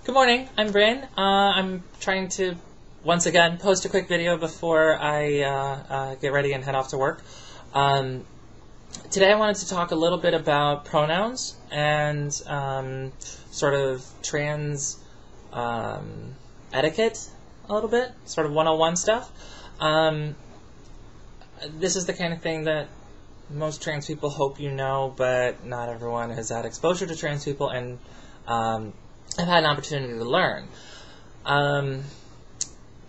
Good morning, I'm Brin. I'm trying to, once again, post a quick video before I get ready and head off to work. Today I wanted to talk a little bit about pronouns and sort of trans etiquette a little bit, sort of 101 stuff. This is the kind of thing that most trans people hope you know, but not everyone has had exposure to trans people, and I've had an opportunity to learn.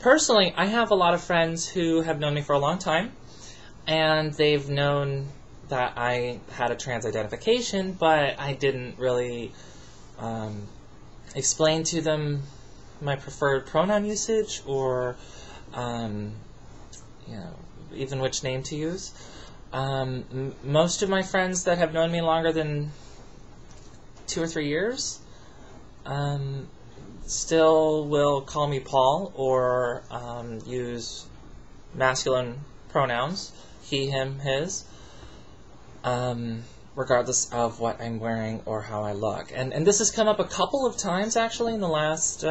Personally, I have a lot of friends who have known me for a long time, and they've known that I had a trans identification, but I didn't really explain to them my preferred pronoun usage or even which name to use. Most of my friends that have known me longer than 2 or 3 years still will call me Paul or use masculine pronouns, he, him, his, regardless of what I'm wearing or how I look. And this has come up a couple of times, actually, in the last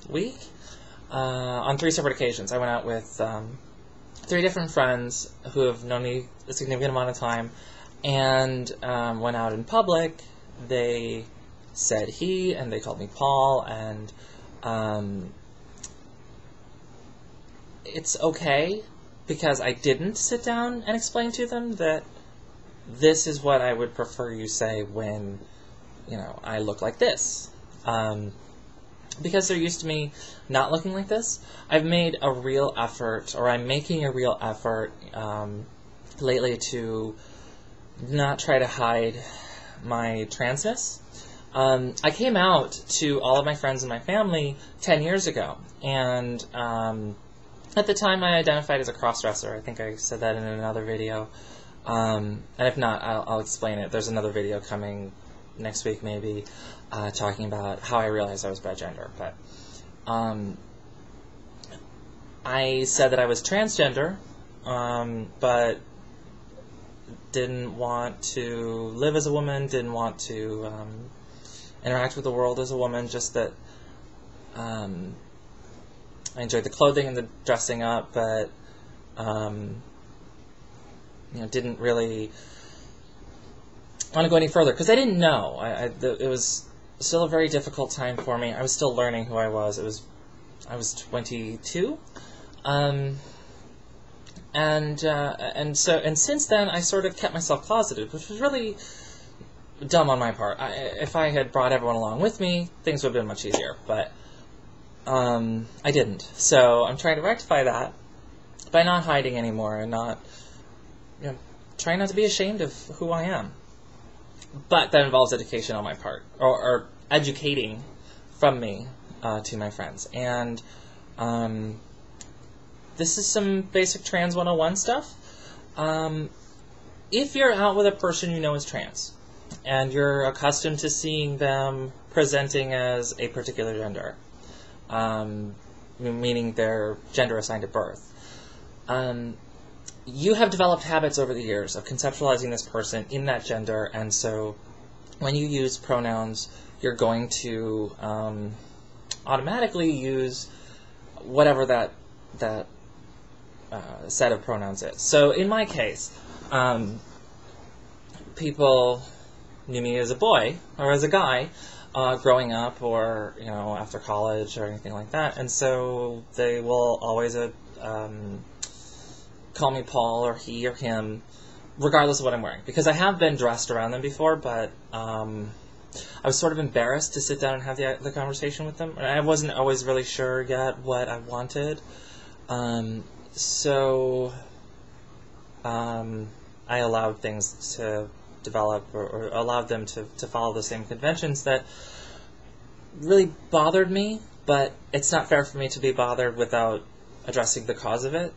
week, on 3 separate occasions. I went out with 3 different friends who have known me a significant amount of time, and went out in public. They said he, and they called me Paul, and it's okay, because I didn't sit down and explain to them that this is what I would prefer you say when, I look like this. Because they're used to me not looking like this, I've made a real effort, or I'm making a real effort lately to not try to hide my transness. I came out to all of my friends and my family 10 years ago, and at the time I identified as a cross-dresser. I think I said that in another video, and if not, I'll explain it. There's another video coming next week, maybe, talking about how I realized I was bigender. But I said that I was transgender, but didn't want to live as a woman, didn't want to interact with the world as a woman, just that I enjoyed the clothing and the dressing up, but didn't really want to go any further, because I didn't know. It was still a very difficult time for me. I was still learning who I was. I was 22, and since then I sort of kept myself closeted, which was really dumb on my part. If I had brought everyone along with me, things would have been much easier, but I didn't. So I'm trying to rectify that by not hiding anymore and not, trying not to be ashamed of who I am. But that involves education on my part, or educating from me to my friends. And this is some basic Trans 101 stuff. If you're out with a person you know is trans, and you're accustomed to seeing them presenting as a particular gender, meaning their gender assigned at birth, you have developed habits over the years of conceptualizing this person in that gender, and so when you use pronouns, you're going to automatically use whatever that set of pronouns is. So in my case, people knew me as a boy or as a guy growing up, or after college or anything like that, and so they will always call me Paul or he or him, regardless of what I'm wearing, because I have been dressed around them before, but I was sort of embarrassed to sit down and have the conversation with them. I wasn't always really sure yet what I wanted, so I allowed things to develop, or allowed them to follow the same conventions that really bothered me, but it's not fair for me to be bothered without addressing the cause of it.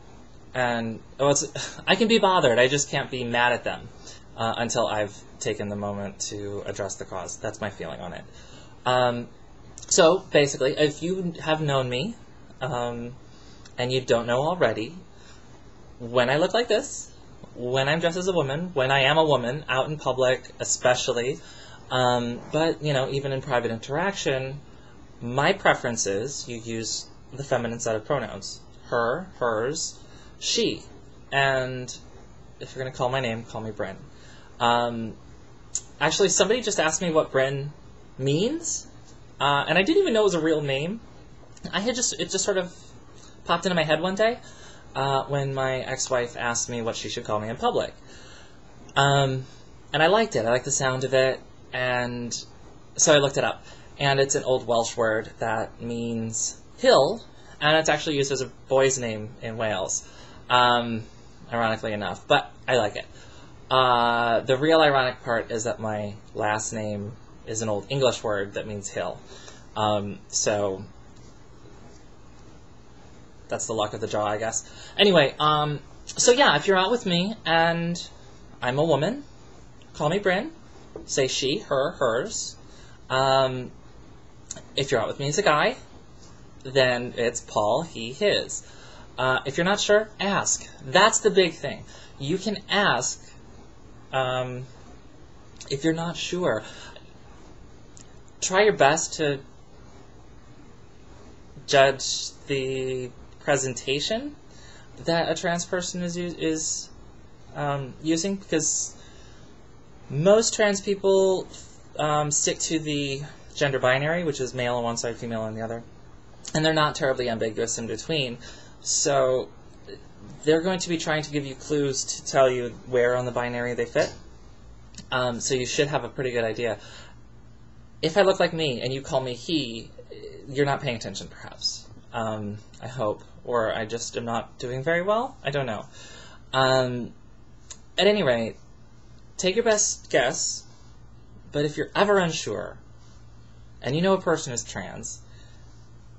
And I can be bothered, I just can't be mad at them until I've taken the moment to address the cause. That's my feeling on it. So basically, if you have known me and you don't know already, when I look like this, when I'm dressed as a woman, when I am a woman, out in public especially, but even in private interaction, My preference is you use the feminine set of pronouns. Her, hers, she. And if you're going to call my name, call me Brin. Actually, somebody just asked me what Brin means, and I didn't even know it was a real name. It just sort of popped into my head one day when my ex-wife asked me what she should call me in public. And I liked it. I liked the sound of it, and so I looked it up. And it's an old Welsh word that means hill, and it's actually used as a boy's name in Wales, ironically enough. But I like it. The real ironic part is that my last name is an old English word that means hill. So that's the luck of the draw, I guess. Anyway, so yeah, if you're out with me and I'm a woman, call me Brin. Say she, her, hers. If you're out with me as a guy, then it's Paul, he, his. If you're not sure, ask. That's the big thing. You can ask if you're not sure. Try your best to judge the presentation that a trans person is using, because most trans people stick to the gender binary, which is male on one side, female on the other, and they're not terribly ambiguous in between. So they're going to be trying to give you clues to tell you where on the binary they fit. So you should have a pretty good idea. If I look like me and you call me he, you're not paying attention, perhaps. I hope. Or I just am not doing very well. I don't know. At any rate, take your best guess, but if you're ever unsure, and you know a person is trans,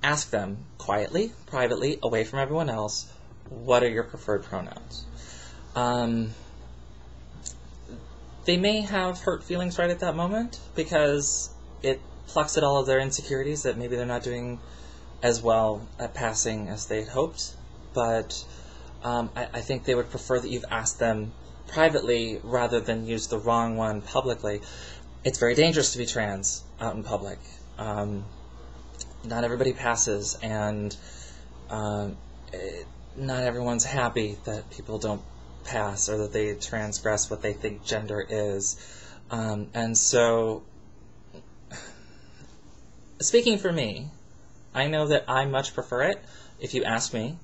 ask them quietly, privately, away from everyone else, what are your preferred pronouns? They may have hurt feelings right at that moment, because it plucks at all of their insecurities that maybe they're not doing as well at passing as they'd hoped, but I think they would prefer that you've asked them privately rather than use the wrong one publicly. It's very dangerous to be trans out in public. Not everybody passes, and not everyone's happy that people don't pass or that they transgress what they think gender is. And so, speaking for me, I know that I much prefer it if you ask me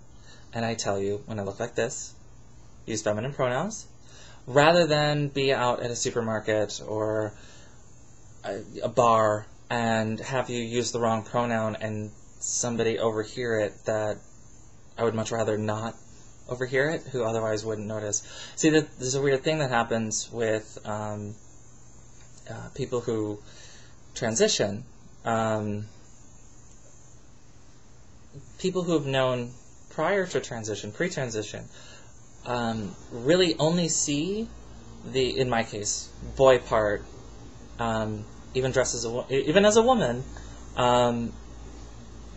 and I tell you when I look like this, use feminine pronouns, rather than be out at a supermarket or a bar and have you use the wrong pronoun and somebody overhear it that I would much rather not overhear it, who otherwise wouldn't notice. See, there's a weird thing that happens with people who transition. People who have known prior to transition, pre-transition, really only see the, in my case, boy part. Even dressed as even as a woman,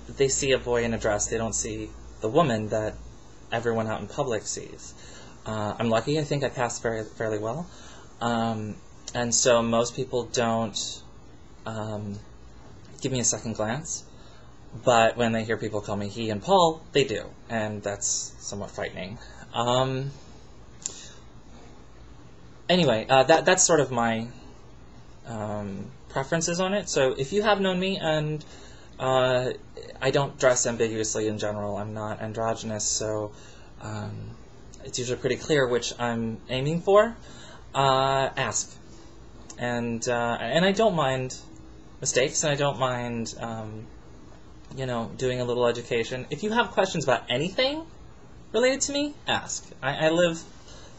they see a boy in a dress. They don't see the woman that everyone out in public sees. I'm lucky. I think I passed fairly well, and so most people don't give me a second glance. But when they hear people call me he and Paul, they do, and that's somewhat frightening. Anyway, that's sort of my preferences on it. So if you have known me, and I don't dress ambiguously in general, I'm not androgynous, so it's usually pretty clear which I'm aiming for, ask. And I don't mind mistakes, and I don't mind doing a little education. If you have questions about anything related to me, ask. I live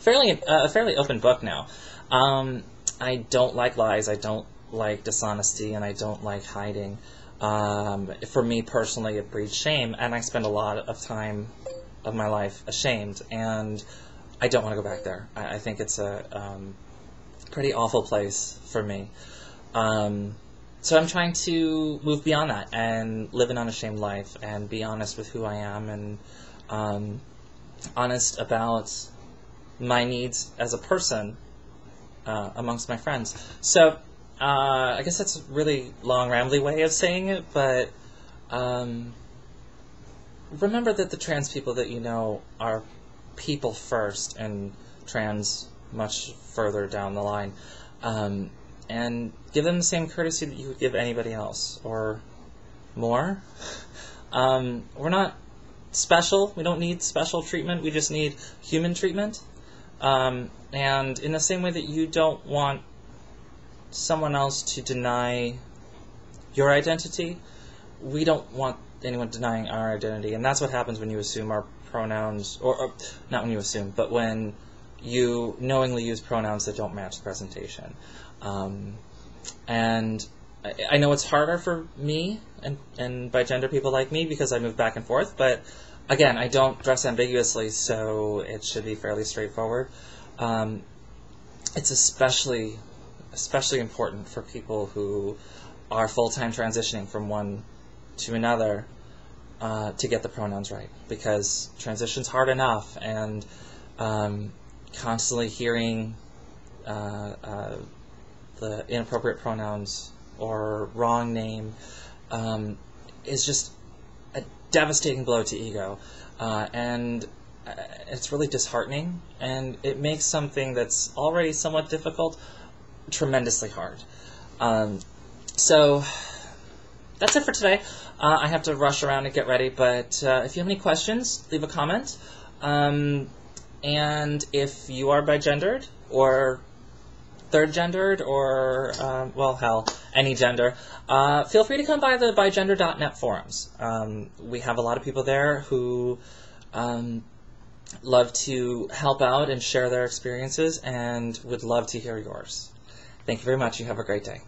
a fairly open book now. I don't like lies, I don't like dishonesty, and I don't like hiding. For me personally, it breeds shame, and I spend a lot of time of my life ashamed, and I don't want to go back there. I think it's a pretty awful place for me. So I'm trying to move beyond that and live an unashamed life and be honest with who I am, and honest about my needs as a person amongst my friends. So I guess that's a really long, rambly way of saying it, but remember that the trans people that you know are people first and trans much further down the line. And give them the same courtesy that you would give anybody else, or more. We're not special. We don't need special treatment. We just need human treatment. And in the same way that you don't want someone else to deny your identity, we don't want anyone denying our identity. And that's what happens when you assume our pronouns, or not when you assume, but when you knowingly use pronouns that don't match the presentation. And I know it's harder for me and bigender people like me because I move back and forth, but again, I don't dress ambiguously, so it should be fairly straightforward. It's especially important for people who are full-time transitioning from one to another to get the pronouns right, because transition's hard enough, and constantly hearing the inappropriate pronouns or wrong name is just a devastating blow to ego, and it's really disheartening, and it makes something that's already somewhat difficult tremendously hard. So that's it for today. I have to rush around and get ready, but if you have any questions, leave a comment. And if you are bigendered or third-gendered or, well, hell, any gender, feel free to come by the bigender.net forums. We have a lot of people there who love to help out and share their experiences and would love to hear yours. Thank you very much. You have a great day.